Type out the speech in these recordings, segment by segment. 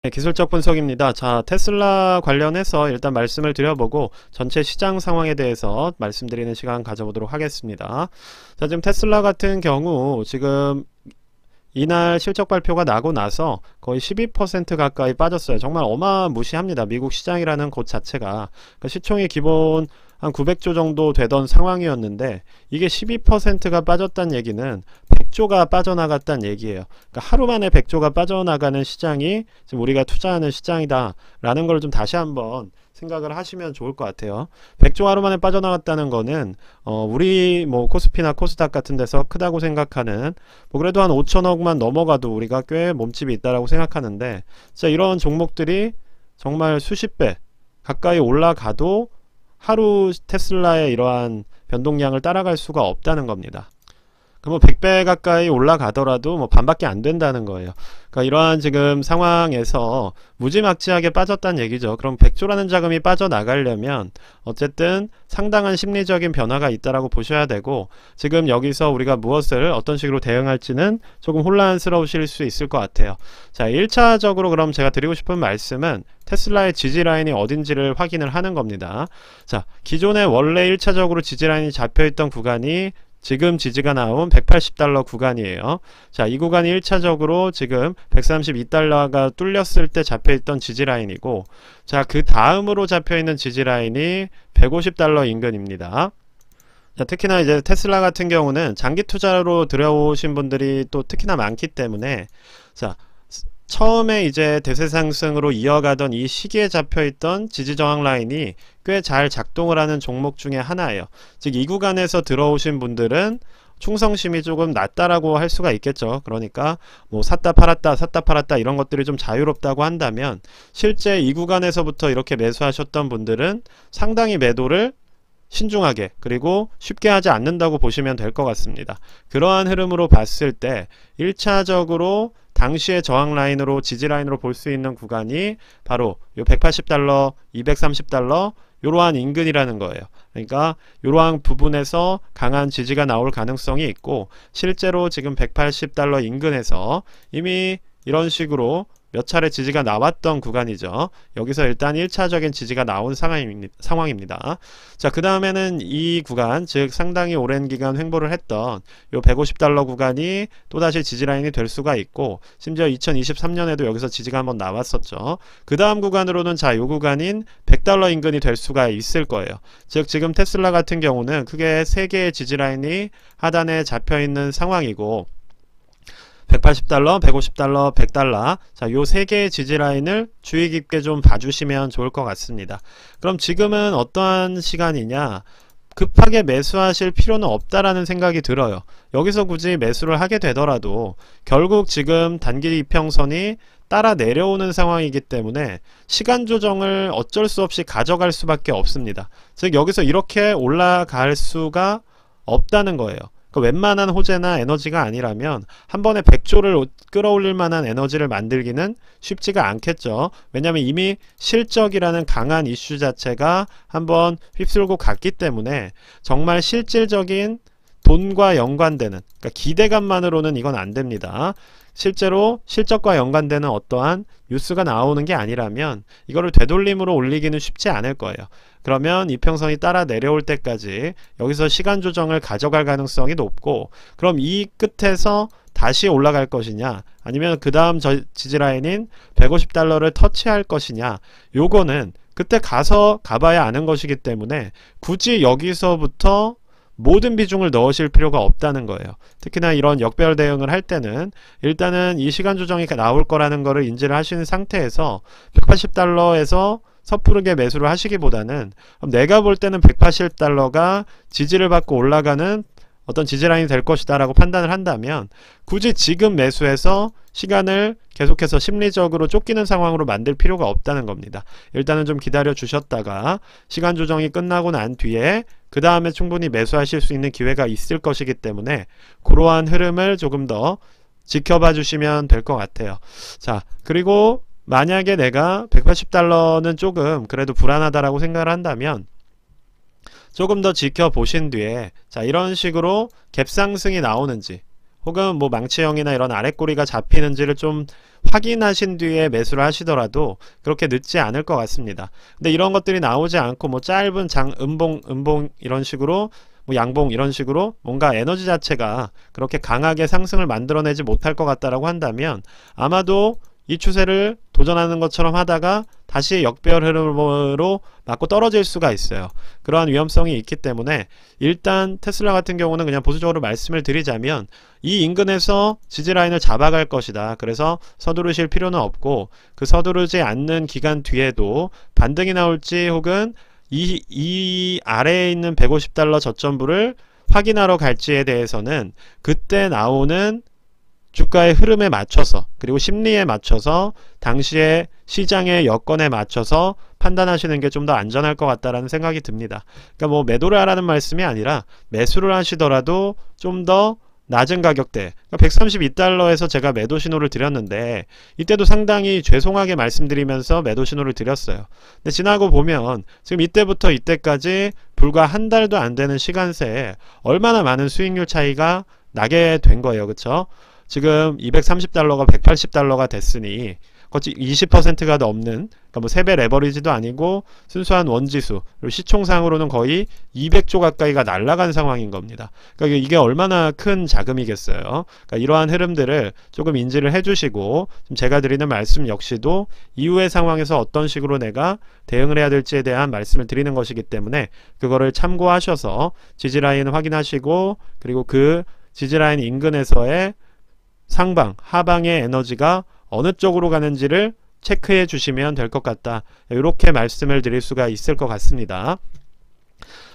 네, 기술적 분석입니다. 자, 테슬라 관련해서 일단 말씀을 드려보고 전체 시장 상황에 대해서 말씀드리는 시간 가져보도록 하겠습니다. 자, 지금 테슬라 같은 경우 지금 이날 실적 발표가 나고 나서 거의 12% 가까이 빠졌어요. 정말 어마무시합니다. 미국 시장이라는 곳 자체가. 그러니까 시총이 기본 한 900조 정도 되던 상황이었는데 이게 12%가 빠졌다는 얘기는 100조가 빠져나갔다는 얘기예요. 그러니까 하루 만에 100조가 빠져나가는 시장이 지금 우리가 투자하는 시장이다 라는 걸 좀 다시 한번 생각을 하시면 좋을 것 같아요. 100조 하루 만에 빠져나갔다는 거는 우리 뭐 코스피나 코스닥 같은 데서 크다고 생각하는 뭐 그래도 한 5천억만 넘어가도 우리가 꽤 몸집이 있다라고 생각하는데 진짜 이런 종목들이 정말 수십 배 가까이 올라가도 하루 테슬라의 이러한 변동량을 따라갈 수가 없다는 겁니다. 그럼 100배 가까이 올라가더라도 뭐 반밖에 안 된다는 거예요. 그러니까 이러한 지금 상황에서 무지막지하게 빠졌다는 얘기죠. 그럼 100조라는 자금이 빠져나가려면 어쨌든 상당한 심리적인 변화가 있다라고 보셔야 되고 지금 여기서 우리가 무엇을 어떤 식으로 대응할지는 조금 혼란스러우실 수 있을 것 같아요. 자, 1차적으로 그럼 제가 드리고 싶은 말씀은 테슬라의 지지라인이 어딘지를 확인을 하는 겁니다. 자, 기존에 원래 1차적으로 지지라인이 잡혀있던 구간이 지금 지지가 나온 180달러 구간이에요. 자, 이 구간이 1차적으로 지금 132달러가 뚫렸을 때 잡혀있던 지지라인이고 자, 그 다음으로 잡혀있는 지지라인이 150달러 인근입니다. 자, 특히나 이제 테슬라 같은 경우는 장기 투자로 들어오신 분들이 또 특히나 많기 때문에 자, 처음에 이제 대세 상승으로 이어가던 이 시기에 잡혀있던 지지 저항 라인이 꽤 잘 작동을 하는 종목 중에 하나예요. 즉 이 구간에서 들어오신 분들은 충성심이 조금 낮다라고 할 수가 있겠죠. 그러니까 뭐 샀다 팔았다 이런 것들이 좀 자유롭다고 한다면 실제 이 구간에서부터 이렇게 매수하셨던 분들은 상당히 매도를 신중하게 그리고 쉽게 하지 않는다고 보시면 될 것 같습니다. 그러한 흐름으로 봤을 때 1차적으로 당시의 저항 라인으로 지지 라인으로 볼 수 있는 구간이 바로 요 180달러, 230달러 이러한 인근이라는 거예요. 그러니까 이러한 부분에서 강한 지지가 나올 가능성이 있고 실제로 지금 180달러 인근에서 이미 이런 식으로 몇 차례 지지가 나왔던 구간이죠. 여기서 일단 1차적인 지지가 나온 상황입니다. 자, 그 다음에는 이 구간, 즉 상당히 오랜 기간 횡보를 했던 요 150달러 구간이 또다시 지지라인이 될 수가 있고 심지어 2023년에도 여기서 지지가 한번 나왔었죠. 그 다음 구간으로는 자, 요 구간인 100달러 인근이 될 수가 있을 거예요. 즉 지금 테슬라 같은 경우는 크게 3개의 지지라인이 하단에 잡혀있는 상황이고 180달러, 150달러, 100달러 자, 요 세 개의 지지라인을 주의 깊게 좀 봐주시면 좋을 것 같습니다. 그럼 지금은 어떠한 시간이냐? 급하게 매수하실 필요는 없다라는 생각이 들어요. 여기서 굳이 매수를 하게 되더라도 결국 지금 단기 이평선이 따라 내려오는 상황이기 때문에 시간 조정을 어쩔 수 없이 가져갈 수밖에 없습니다. 즉 여기서 이렇게 올라갈 수가 없다는 거예요. 웬만한 호재나 에너지가 아니라면 한 번에 100조를 끌어올릴 만한 에너지를 만들기는 쉽지가 않겠죠. 왜냐하면 이미 실적이라는 강한 이슈 자체가 한번 휩쓸고 갔기 때문에 정말 실질적인 돈과 연관되는 그러니까 기대감만으로는 이건 안 됩니다. 실제로 실적과 연관되는 어떠한 뉴스가 나오는 게 아니라면 이거를 되돌림으로 올리기는 쉽지 않을 거예요. 그러면 이평선이 따라 내려올 때까지 여기서 시간 조정을 가져갈 가능성이 높고 그럼 이 끝에서 다시 올라갈 것이냐 아니면 그 다음 지지라인인 150달러를 터치할 것이냐 요거는 그때 가봐야 아는 것이기 때문에 굳이 여기서부터 모든 비중을 넣으실 필요가 없다는 거예요. 특히나 이런 역별 대응을 할 때는 일단은 이 시간 조정이 나올 거라는 거를 인지를 하시는 상태에서 180달러에서 섣부르게 매수를 하시기보다는 내가 볼 때는 180달러가 지지를 받고 올라가는 어떤 지지라인이 될 것이다 라고 판단을 한다면 굳이 지금 매수해서 시간을 계속해서 심리적으로 쫓기는 상황으로 만들 필요가 없다는 겁니다. 일단은 좀 기다려 주셨다가 시간 조정이 끝나고 난 뒤에 그 다음에 충분히 매수하실 수 있는 기회가 있을 것이기 때문에 그러한 흐름을 조금 더 지켜봐 주시면 될 것 같아요. 자, 그리고 만약에 내가 180달러는 조금 그래도 불안하다라고 생각을 한다면 조금 더 지켜보신 뒤에 자, 이런 식으로 갭상승이 나오는지 혹은 뭐 망치형이나 이런 아랫꼬리가 잡히는지를 좀 확인하신 뒤에 매수를 하시더라도 그렇게 늦지 않을 것 같습니다. 근데 이런 것들이 나오지 않고 뭐 짧은 음봉 이런 식으로 뭐 양봉 이런 식으로 뭔가 에너지 자체가 그렇게 강하게 상승을 만들어내지 못할 것 같다라고 한다면 아마도 이 추세를 도전하는 것처럼 하다가 다시 역배열 흐름으로 맞고 떨어질 수가 있어요. 그러한 위험성이 있기 때문에 일단 테슬라 같은 경우는 그냥 보수적으로 말씀을 드리자면 이 인근에서 지지라인을 잡아갈 것이다. 그래서 서두르실 필요는 없고 그 서두르지 않는 기간 뒤에도 반등이 나올지 혹은 이 아래에 있는 150달러 저점부를 확인하러 갈지에 대해서는 그때 나오는 주가의 흐름에 맞춰서 그리고 심리에 맞춰서 당시의 시장의 여건에 맞춰서 판단하시는 게 좀 더 안전할 것 같다라는 생각이 듭니다. 그러니까 뭐 매도를 하라는 말씀이 아니라 매수를 하시더라도 좀 더 낮은 가격대, 그러니까 132달러에서 제가 매도 신호를 드렸는데 이때도 상당히 죄송하게 말씀드리면서 매도 신호를 드렸어요. 근데 지나고 보면 지금 이때부터 이때까지 불과 한 달도 안 되는 시간새에 얼마나 많은 수익률 차이가 나게 된 거예요. 그쵸? 지금 230달러가 180달러가 됐으니 거치 20%가 넘는, 그러니까 뭐 3배 레버리지도 아니고 순수한 원지수, 그리고 시총상으로는 거의 200조 가까이가 날아간 상황인 겁니다. 그러니까 이게 얼마나 큰 자금이겠어요. 그러니까 이러한 흐름들을 조금 인지를 해주시고 제가 드리는 말씀 역시도 이후의 상황에서 어떤 식으로 내가 대응을 해야 될지에 대한 말씀을 드리는 것이기 때문에 그거를 참고하셔서 지지라인 확인하시고 그리고 그 지지라인 인근에서의 상방, 하방의 에너지가 어느 쪽으로 가는지를 체크해 주시면 될 것 같다. 이렇게 말씀을 드릴 수가 있을 것 같습니다.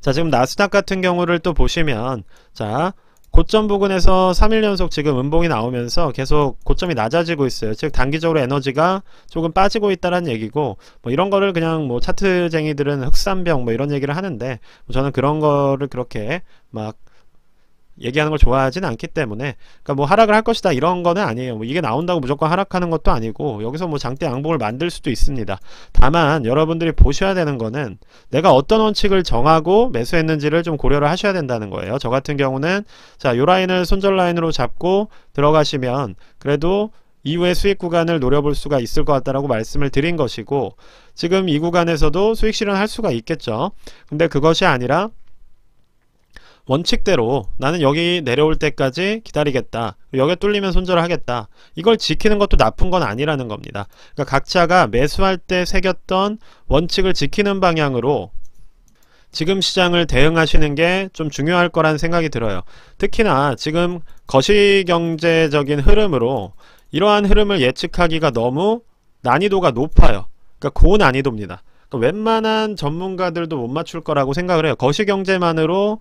자, 지금 나스닥 같은 경우를 또 보시면 자, 고점 부근에서 3일 연속 지금 음봉이 나오면서 계속 고점이 낮아지고 있어요. 즉 단기적으로 에너지가 조금 빠지고 있다는 얘기고, 뭐 이런 거를 그냥 뭐 차트쟁이들은 흑산병 뭐 이런 얘기를 하는데 저는 그런 거를 그렇게 막 얘기하는 걸 좋아하진 않기 때문에, 그러니까 뭐 하락을 할 것이다 이런 거는 아니에요. 뭐 이게 나온다고 무조건 하락하는 것도 아니고 여기서 뭐 장대 양봉을 만들 수도 있습니다. 다만 여러분들이 보셔야 되는 거는 내가 어떤 원칙을 정하고 매수했는지를 좀 고려를 하셔야 된다는 거예요. 저 같은 경우는 자, 요 라인을 손절 라인으로 잡고 들어가시면 그래도 이후에 수익 구간을 노려볼 수가 있을 것 같다라고 말씀을 드린 것이고, 지금 이 구간에서도 수익 실현할 수가 있겠죠. 근데 그것이 아니라 원칙대로 나는 여기 내려올 때까지 기다리겠다, 여기 뚫리면 손절을 하겠다, 이걸 지키는 것도 나쁜 건 아니라는 겁니다. 그러니까 각자가 매수할 때 새겼던 원칙을 지키는 방향으로 지금 시장을 대응하시는 게 좀 중요할 거란 생각이 들어요. 특히나 지금 거시경제적인 흐름으로 이러한 흐름을 예측하기가 너무 난이도가 높아요. 그러니까 고난이도입니다. 그러니까 웬만한 전문가들도 못 맞출 거라고 생각을 해요. 거시경제만으로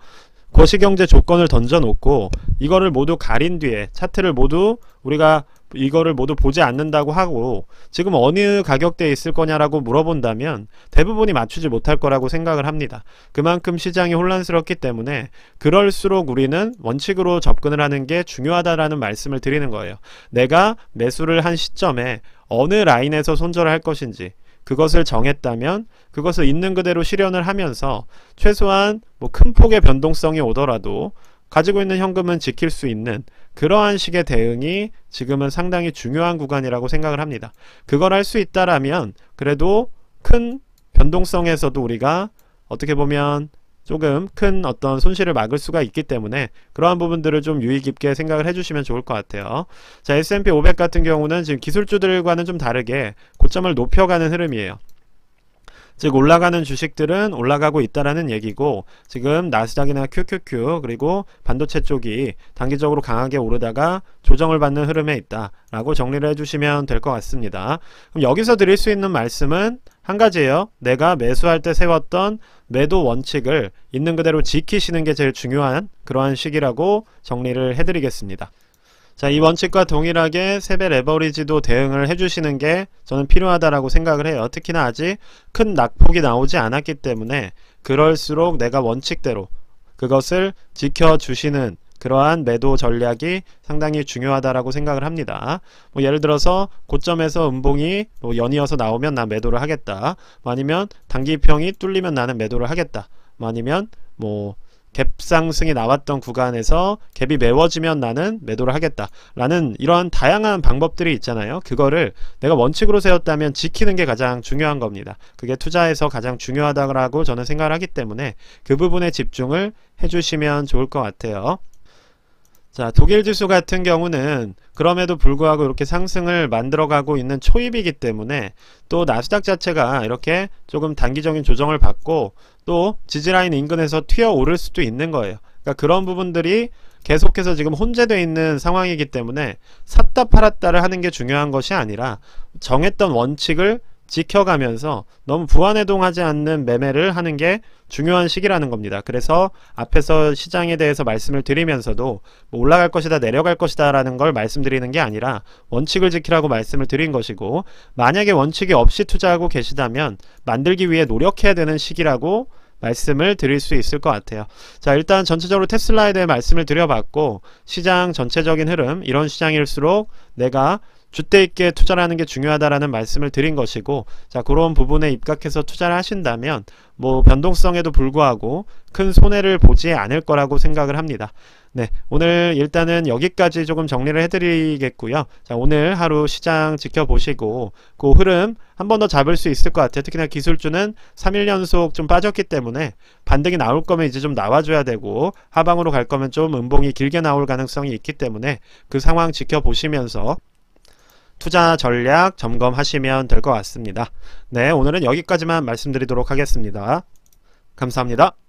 거시경제 조건을 던져놓고 이거를 모두 가린 뒤에 차트를 모두 우리가 이거를 모두 보지 않는다고 하고 지금 어느 가격대에 있을 거냐라고 물어본다면 대부분이 맞추지 못할 거라고 생각을 합니다. 그만큼 시장이 혼란스럽기 때문에 그럴수록 우리는 원칙으로 접근을 하는 게 중요하다라는 말씀을 드리는 거예요. 내가 매수를 한 시점에 어느 라인에서 손절을 할 것인지 그것을 정했다면 그것을 있는 그대로 실현을 하면서 최소한 뭐 큰 폭의 변동성이 오더라도 가지고 있는 현금은 지킬 수 있는 그러한 식의 대응이 지금은 상당히 중요한 구간이라고 생각을 합니다. 그걸 할 수 있다라면 그래도 큰 변동성에서도 우리가 어떻게 보면 조금 큰 어떤 손실을 막을 수가 있기 때문에 그러한 부분들을 좀 유의 깊게 생각을 해주시면 좋을 것 같아요. 자, S&P 500 같은 경우는 지금 기술주들과는 좀 다르게 고점을 높여가는 흐름이에요. 즉 올라가는 주식들은 올라가고 있다라는 얘기고, 지금 나스닥이나 QQQ 그리고 반도체 쪽이 단기적으로 강하게 오르다가 조정을 받는 흐름에 있다라고 정리를 해주시면 될 것 같습니다. 그럼 여기서 드릴 수 있는 말씀은 한 가지예요. 내가 매수할 때 세웠던 매도 원칙을 있는 그대로 지키시는 게 제일 중요한 그러한 시기라고 정리를 해드리겠습니다. 자, 이 원칙과 동일하게 3배 레버리지도 대응을 해주시는 게 저는 필요하다라고 생각을 해요. 특히나 아직 큰 낙폭이 나오지 않았기 때문에 그럴수록 내가 원칙대로 그것을 지켜주시는 그러한 매도 전략이 상당히 중요하다라고 생각을 합니다. 뭐 예를 들어서 고점에서 음봉이 뭐 연이어서 나오면 난 매도를 하겠다, 뭐 아니면 단기평이 뚫리면 나는 매도를 하겠다, 뭐 아니면 뭐 갭 상승이 나왔던 구간에서 갭이 메워지면 나는 매도를 하겠다 라는 이런 다양한 방법들이 있잖아요. 그거를 내가 원칙으로 세웠다면 지키는 게 가장 중요한 겁니다. 그게 투자에서 가장 중요하다고 저는 생각을 하기 때문에 그 부분에 집중을 해주시면 좋을 것 같아요. 자, 독일 지수 같은 경우는 그럼에도 불구하고 이렇게 상승을 만들어가고 있는 초입이기 때문에 또 나스닥 자체가 이렇게 조금 단기적인 조정을 받고 또 지지라인 인근에서 튀어 오를 수도 있는 거예요. 그러니까 그런 부분들이 계속해서 지금 혼재되어 있는 상황이기 때문에 샀다 팔았다를 하는 게 중요한 것이 아니라 정했던 원칙을 지켜가면서 너무 부안해동하지 않는 매매를 하는 게 중요한 시기라는 겁니다. 그래서 앞에서 시장에 대해서 말씀을 드리면서도 뭐 올라갈 것이다 내려갈 것이다 라는 걸 말씀드리는 게 아니라 원칙을 지키라고 말씀을 드린 것이고, 만약에 원칙이 없이 투자하고 계시다면 만들기 위해 노력해야 되는 시기라고 말씀을 드릴 수 있을 것 같아요. 자, 일단 전체적으로 테슬라에 대해 말씀을 드려봤고, 시장 전체적인 흐름, 이런 시장일수록 내가 줏대 있게 투자를 하는 게 중요하다라는 말씀을 드린 것이고, 자, 그런 부분에 입각해서 투자를 하신다면 뭐 변동성에도 불구하고 큰 손해를 보지 않을 거라고 생각을 합니다. 네, 오늘 일단은 여기까지 조금 정리를 해드리겠고요. 자, 오늘 하루 시장 지켜보시고 그 흐름 한 번 더 잡을 수 있을 것 같아요. 특히나 기술주는 3일 연속 좀 빠졌기 때문에 반등이 나올 거면 이제 좀 나와줘야 되고, 하방으로 갈 거면 좀 음봉이 길게 나올 가능성이 있기 때문에 그 상황 지켜보시면서 투자 전략 점검하시면 될 것 같습니다. 네, 오늘은 여기까지만 말씀드리도록 하겠습니다. 감사합니다.